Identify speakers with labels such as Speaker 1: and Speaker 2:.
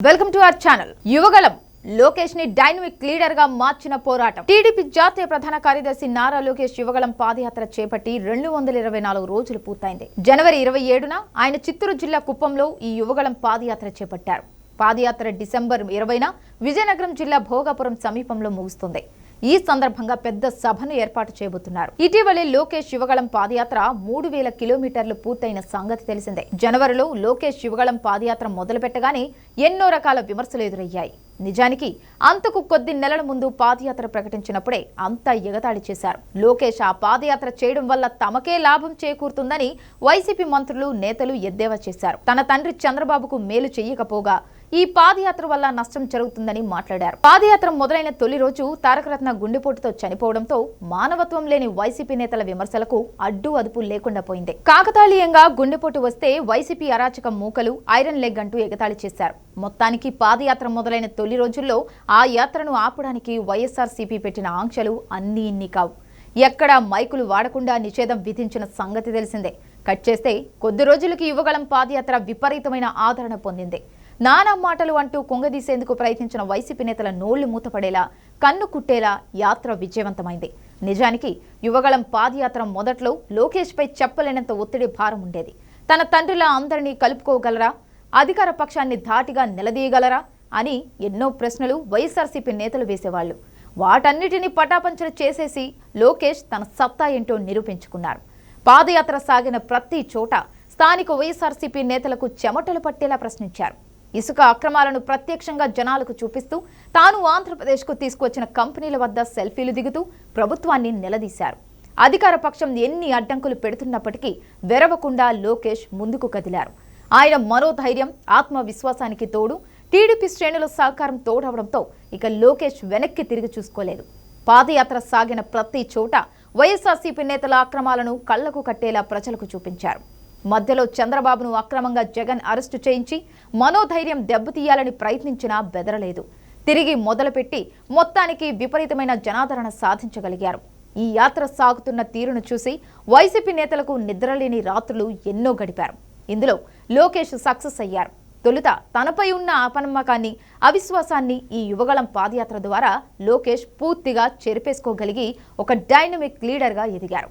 Speaker 1: Welcome to our channel. Yuvagalam Lokesh ని dynamic leader గా మార్చిన పోరాటం. టీడీపీ జాతీయ ప్రధాన కార్యదర్శి నారా లోకేష్ యువగలం పాదయాత్ర చేపట్టి 224 రోజులు పూర్తయింది. జనవరి 27న ఆయన చిత్తూరు జిల్లా కుప్పంలో ఈ యువగలం పాదయాత్ర చేపట్టారు. పాదయాత్ర డిసెంబర్ 20న విజయనగరం జిల్లా భోగాపురం సమీపంలో ముగుస్తుంది. ఈ సందర్భంగా పెద్ద సభను ఏర్పాటు చేయబోతున్నారు. ఇటీవలే లోకేష్ యువగలం పాదయాత్ర 3000 కిలోమీటర్లు పూర్తయిన సంగతి తెలిసిందే. జనవరిలో లోకేష్ యువగలం పాదయాత్ర మొదలుపెట్టగానే ఎన్నో రకాల విమర్శలు ఎదురయ్యాయి. నిజానికి అంతకు కొద్ది నెలల ముందు పాదయాత్ర ప్రకటించినప్పుడే అంతా ఎగతాళి చేశారు. లోకేష్ ఆ పాదయాత్ర చేయడం వల్ల తమకే లాభం చేకూరుతుందని వైసీపీ మంత్రులు, నేతలు ఎద్దేవా చేశారు. తన తండ్రి చంద్రబాబుకు మేలు చెయ్యకపోగా ఈ పాదయాత్ర వల్ల నష్టం జరుగుతుందని మాట్లాడారు. పాదయాత్ర మొదలైన తొలి రోజు తారకరత్న గుండెపోటుతో చనిపోవడంతో మానవత్వం లేని వైసీపీ నేతల విమర్శలకు అడ్డు అదుపు లేకుండా పోయింది. కాకతాళీయంగా గుండెపోటు వస్తే వైసీపీ అరాచక మూకలు, ఐరన్ లెగ్ అంటూ ఎగతాళి చేశారు. మొత్తానికి పాదయాత్ర మొదలైన తొలి రోజుల్లో ఆ యాత్రను ఆపడానికి వైఎస్ఆర్సీపీ పెట్టిన ఆంక్షలు అన్నీ ఇన్ని కావు. ఎక్కడా మైకులు వాడకుండా నిషేధం విధించిన సంగతి తెలిసిందే. కట్ చేస్తే కొద్ది రోజులకి యువగలం పాదయాత్ర విపరీతమైన ఆదరణ పొందింది. నానా మాటలు అంటూ కుంగదీసేందుకు ప్రయత్నించిన వైసీపీ నేతల నోళ్లు మూతపడేలా, కన్ను కుట్టేలా యాత్ర విజయవంతమైంది. నిజానికి యువగలం పాదయాత్ర మొదట్లో లోకేష్ పై చెప్పలేనంత ఒత్తిడి భారం ఉండేది. తన తండ్రిలా అందరినీ కలుపుకోగలరా, అధికార పక్షాన్ని ధాటిగా నిలదీయగలరా అని ఎన్నో ప్రశ్నలు వైఎస్ఆర్సీపీ నేతలు వేసేవాళ్లు. వాటన్నిటినీ పటాపంచలు చేసేసి లోకేష్ తన సత్తా ఏంటో నిరూపించుకున్నారు. పాదయాత్ర సాగిన ప్రతి చోట స్థానిక వైఎస్ఆర్సీపీ నేతలకు చెమటలు పట్టేలా ప్రశ్నించారు. ఇసుక అక్రమాలను ప్రత్యక్షంగా జనాలకు చూపిస్తూ తాను ఆంధ్రప్రదేశ్కు తీసుకువచ్చిన కంపెనీల వద్ద సెల్ఫీలు దిగుతూ ప్రభుత్వాన్ని నిలదీశారు. అధికార పక్షం ఎన్ని అడ్డంకులు పెడుతున్నప్పటికీ వెరవకుండా లోకేష్ ముందుకు కదిలారు. ఆయన మనోధైర్యం, ఆత్మవిశ్వాసానికి తోడు టీడీపీ శ్రేణుల సహకారం తోడవడంతో ఇక లోకేష్ వెనక్కి తిరిగి చూసుకోలేదు. పాదయాత్ర సాగిన ప్రతి చోట వైఎస్ఆర్సీపీ నేతల అక్రమాలను కళ్లకు కట్టేలా ప్రజలకు చూపించారు. మధ్యలో చంద్రబాబును అక్రమంగా జగన్ అరెస్టు చేయించి మనోధైర్యం దెబ్బతీయాలని ప్రయత్నించినా బెదరలేదు. తిరిగి మొదలుపెట్టి మొత్తానికి విపరీతమైన జనాదరణ సాధించగలిగారు. ఈ యాత్ర సాగుతున్న తీరును చూసి వైసీపీ నేతలకు నిద్రలేని రాత్రులు ఎన్నో గడిపారు. ఇందులో లోకేష్ సక్సెస్ అయ్యారు. తొలుత తనపై ఉన్న అపనమ్మకాన్ని, అవిశ్వాసాన్ని ఈ యువగలం పాదయాత్ర ద్వారా లోకేష్ పూర్తిగా చెరిపేసుకోగలిగి ఒక డైనమిక్ లీడర్గా ఎదిగారు.